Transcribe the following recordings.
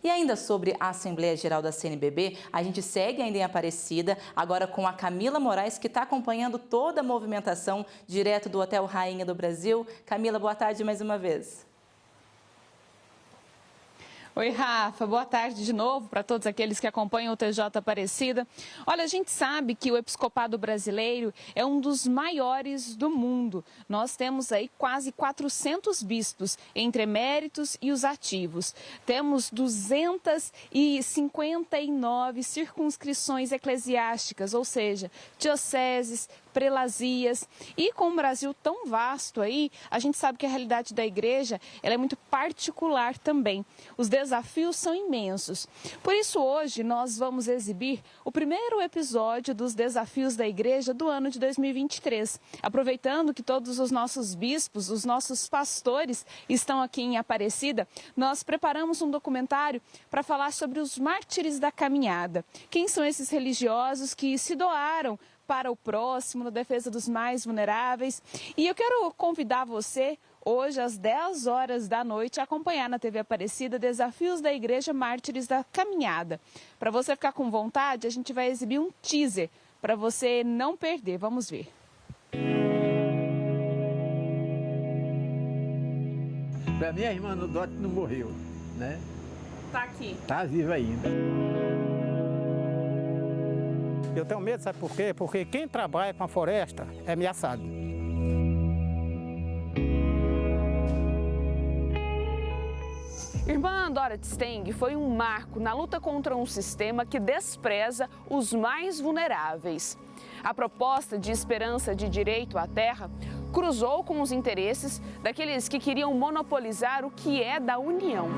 E ainda sobre a Assembleia Geral da CNBB, a gente segue ainda em Aparecida, agora com a Camila Moraes, que está acompanhando toda a movimentação direto do Hotel Rainha do Brasil. Camila, boa tarde mais uma vez. Oi, Rafa, boa tarde de novo para todos aqueles que acompanham o TJ Aparecida. Olha, a gente sabe que o episcopado brasileiro é um dos maiores do mundo. Nós temos aí quase 400 bispos, entre eméritos e os ativos. Temos 259 circunscrições eclesiásticas, ou seja, dioceses, prelazias. E com o Brasil tão vasto aí, a gente sabe que a realidade da igreja ela é muito particular também. Os desafios são imensos. Por isso, hoje, nós vamos exibir o primeiro episódio dos Desafios da Igreja do ano de 2023. Aproveitando que todos os nossos bispos, os nossos pastores estão aqui em Aparecida, nós preparamos um documentário para falar sobre os mártires da caminhada. Quem são esses religiosos que se doaram para o próximo, na defesa dos mais vulneráveis. E eu quero convidar você, hoje às 10 horas da noite, a acompanhar na TV Aparecida Desafios da Igreja Mártires da Caminhada. Para você ficar com vontade, a gente vai exibir um teaser para você não perder. Vamos ver. Para mim, a irmã do Dote não morreu, né? Tá aqui. Tá viva ainda. Eu tenho medo, sabe por quê? Porque quem trabalha com a floresta é ameaçado. Irmã Dorothy Steng foi um marco na luta contra um sistema que despreza os mais vulneráveis. A proposta de esperança de direito à terra cruzou com os interesses daqueles que queriam monopolizar o que é da União.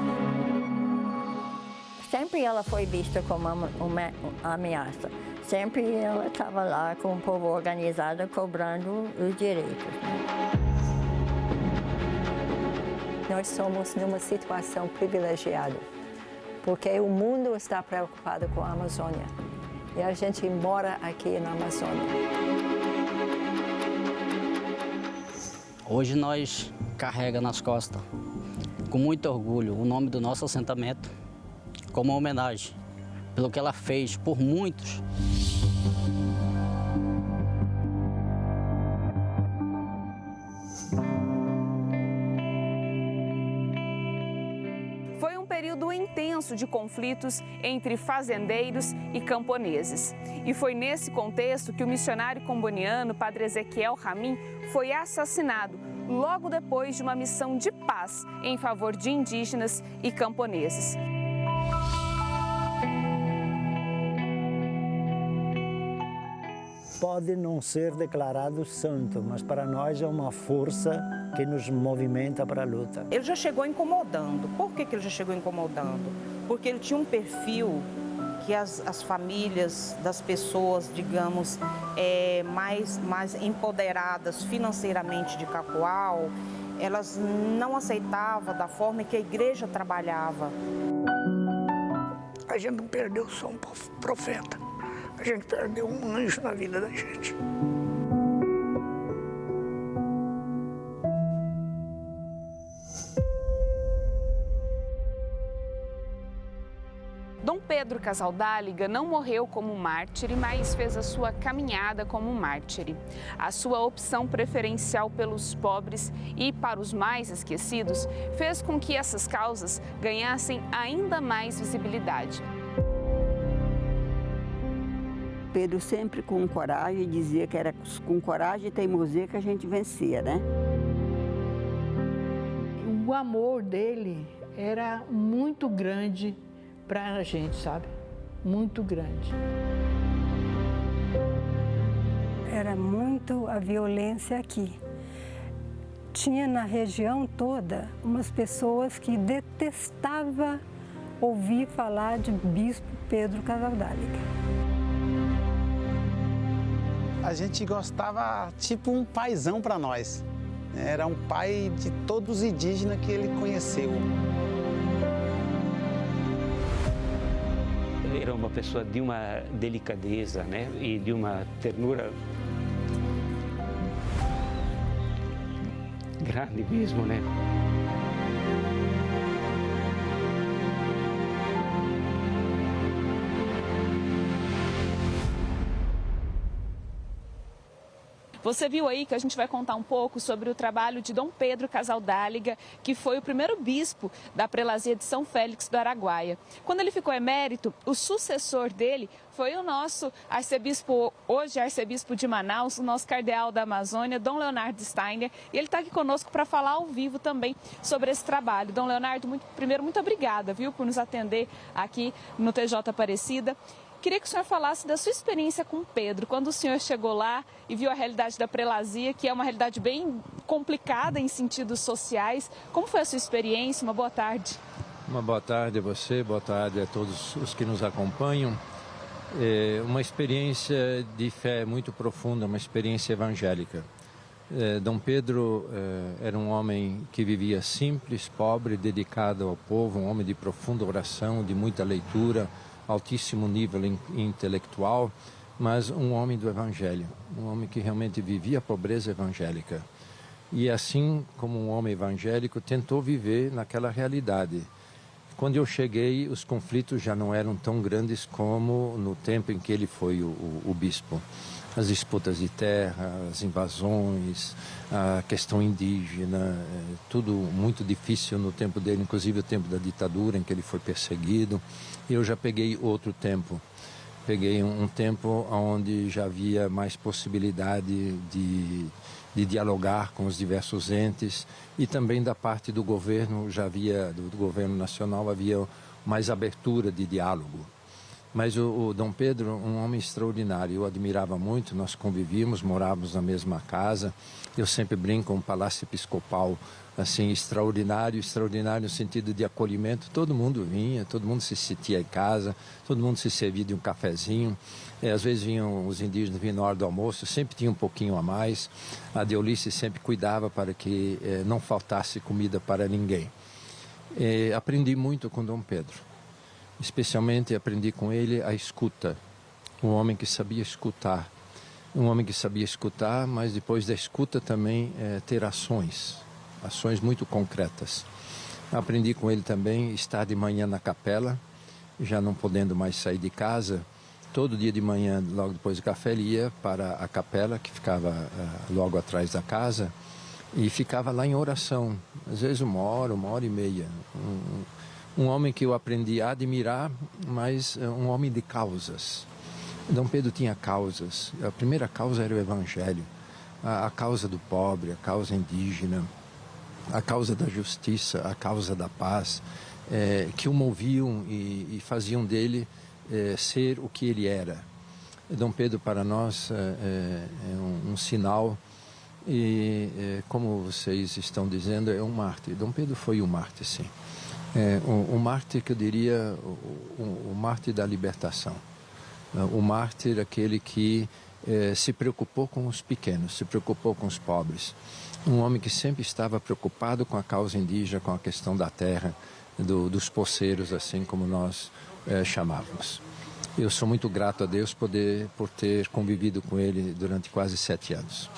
Sempre ela foi vista como uma ameaça. Sempre ela estava lá com o povo organizado cobrando os direitos. Nós somos numa situação privilegiada, porque o mundo está preocupado com a Amazônia e a gente mora aqui na Amazônia. Hoje nós carregamos nas costas, com muito orgulho, o nome do nosso assentamento, como uma homenagem pelo que ela fez por muitos. Foi um período intenso de conflitos entre fazendeiros e camponeses. E foi nesse contexto que o missionário comboniano, Padre Ezequiel Ramin, foi assassinado logo depois de uma missão de paz em favor de indígenas e camponeses. Pode não ser declarado santo, mas para nós é uma força que nos movimenta para a luta. Ele já chegou incomodando. Por que ele já chegou incomodando? Porque ele tinha um perfil que as famílias das pessoas, digamos, mais empoderadas financeiramente de Cacoal, elas não aceitavam da forma que a igreja trabalhava. A gente não perdeu só um profeta. A gente perdeu um anjo na vida da gente. Dom Pedro Casaldáliga não morreu como mártir, mas fez a sua caminhada como mártir. A sua opção preferencial pelos pobres e para os mais esquecidos fez com que essas causas ganhassem ainda mais visibilidade. Pedro sempre com coragem, dizia que era com coragem e teimosia que a gente vencia, né? O amor dele era muito grande para a gente, sabe? Muito grande. Era muito a violência aqui. Tinha na região toda umas pessoas que detestavam ouvir falar de Bispo Pedro Casaldáliga. A gente gostava, tipo um paizão para nós. Era um pai de todos os indígenas que ele conheceu. Era uma pessoa de uma delicadeza, né? E de uma ternura grande mesmo, né? Você viu aí que a gente vai contar um pouco sobre o trabalho de Dom Pedro Casaldáliga, que foi o primeiro bispo da prelazia de São Félix do Araguaia. Quando ele ficou emérito, o sucessor dele foi o nosso arcebispo, hoje arcebispo de Manaus, o nosso cardeal da Amazônia, Dom Leonardo Steiner, e ele está aqui conosco para falar ao vivo também sobre esse trabalho. Dom Leonardo, primeiro, muito obrigada, viu, por nos atender aqui no TJ Aparecida. Queria que o senhor falasse da sua experiência com Pedro, quando o senhor chegou lá e viu a realidade da prelazia, que é uma realidade bem complicada em sentidos sociais. Como foi a sua experiência? Uma boa tarde. Uma boa tarde a você, boa tarde a todos os que nos acompanham. É uma experiência de fé muito profunda, uma experiência evangélica. Dom Pedro era um homem que vivia simples, pobre, dedicado ao povo, um homem de profunda oração, de muita leitura, altíssimo nível intelectual, mas um homem do Evangelho, um homem que realmente vivia a pobreza evangélica. E assim como um homem evangélico, tentou viver naquela realidade. Quando eu cheguei, os conflitos já não eram tão grandes como no tempo em que ele foi o bispo. As disputas de terra, as invasões, a questão indígena, tudo muito difícil no tempo dele, inclusive o tempo da ditadura em que ele foi perseguido. Eu já peguei outro tempo, peguei um tempo onde já havia mais possibilidade de dialogar com os diversos entes e também da parte do governo, já havia, do governo nacional, havia mais abertura de diálogo. Mas o Dom Pedro, um homem extraordinário, eu admirava muito, nós convivíamos, morávamos na mesma casa. Eu sempre brinco, um palácio episcopal assim, extraordinário no sentido de acolhimento. Todo mundo vinha, todo mundo se sentia em casa, todo mundo se servia de um cafezinho. Às vezes vinham os indígenas, vinham na hora do almoço, sempre tinha um pouquinho a mais. A Deolice sempre cuidava para que não faltasse comida para ninguém. Aprendi muito com Dom Pedro. Especialmente aprendi com ele a escuta, um homem que sabia escutar, mas depois da escuta também ter ações muito concretas. Aprendi com ele também estar de manhã na capela, já não podendo mais sair de casa. Todo dia de manhã, logo depois do café, ele ia para a capela, que ficava logo atrás da casa, e ficava lá em oração, às vezes uma hora e meia. Um homem que eu aprendi a admirar, mas um homem de causas. Dom Pedro tinha causas. A primeira causa era o Evangelho, a causa do pobre, a causa indígena, a causa da justiça, a causa da paz, que o moviam e faziam dele ser o que ele era. Dom Pedro, para nós, é um sinal e, como vocês estão dizendo, é um mártir. Dom Pedro foi um mártir, sim. Um mártir que eu diria, o mártir da libertação. O mártir, aquele que se preocupou com os pequenos, se preocupou com os pobres. Um homem que sempre estava preocupado com a causa indígena, com a questão da terra, dos poceiros, assim como nós chamávamos. Eu sou muito grato a Deus por ter convivido com ele durante quase 7 anos.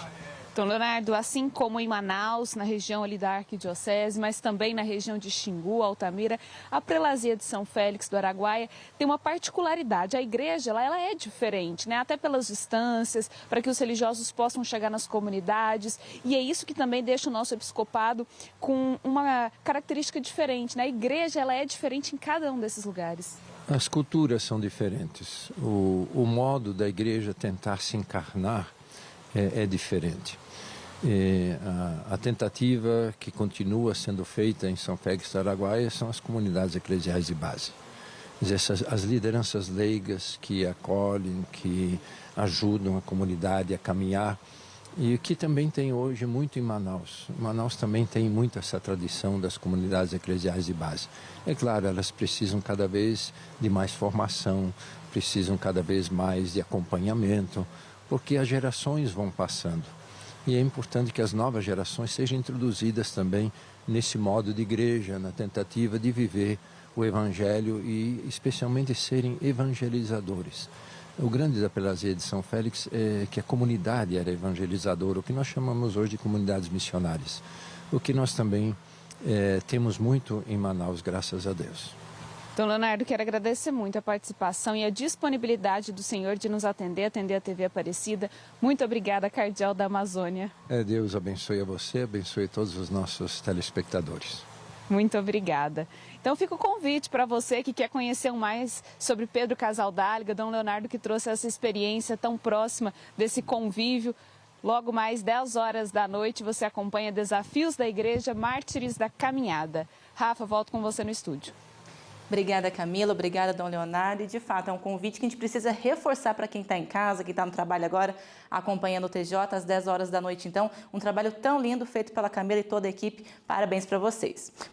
Dom Leonardo, assim como em Manaus, na região ali da Arquidiocese, mas também na região de Xingu, Altamira, a prelazia de São Félix do Araguaia tem uma particularidade. A igreja ela é diferente, né? Até pelas distâncias, para que os religiosos possam chegar nas comunidades. E é isso que também deixa o nosso episcopado com uma característica diferente, né? A igreja ela é diferente em cada um desses lugares. As culturas são diferentes. O modo da igreja tentar se encarnar é diferente. A tentativa que continua sendo feita em São Félix do Araguaia são as comunidades eclesiais de base. As lideranças leigas que acolhem, que ajudam a comunidade a caminhar, e que também tem hoje muito em Manaus. Manaus também tem muito essa tradição das comunidades eclesiais de base. É claro, elas precisam cada vez de mais formação, precisam cada vez mais de acompanhamento, porque as gerações vão passando. E é importante que as novas gerações sejam introduzidas também nesse modo de igreja, na tentativa de viver o Evangelho e especialmente serem evangelizadores. O grande da prelazia de São Félix é que a comunidade era evangelizadora, o que nós chamamos hoje de comunidades missionárias. O que nós também temos muito em Manaus, graças a Deus. Dom Leonardo, quero agradecer muito a participação e a disponibilidade do senhor de nos atender a TV Aparecida. Muito obrigada, Cardeal da Amazônia. Deus abençoe a você, abençoe todos os nossos telespectadores. Muito obrigada. Então fica o convite para você que quer conhecer mais sobre Pedro Casaldáliga, Dom Leonardo que trouxe essa experiência tão próxima desse convívio. Logo mais 10 horas da noite você acompanha Desafios da Igreja, Mártires da Caminhada. Rafa, volto com você no estúdio. Obrigada, Camila. Obrigada, Dom Leonardo. E, de fato, é um convite que a gente precisa reforçar para quem está em casa, quem está no trabalho agora, acompanhando o TJ às 10 horas da noite. Então, um trabalho tão lindo feito pela Camila e toda a equipe. Parabéns para vocês.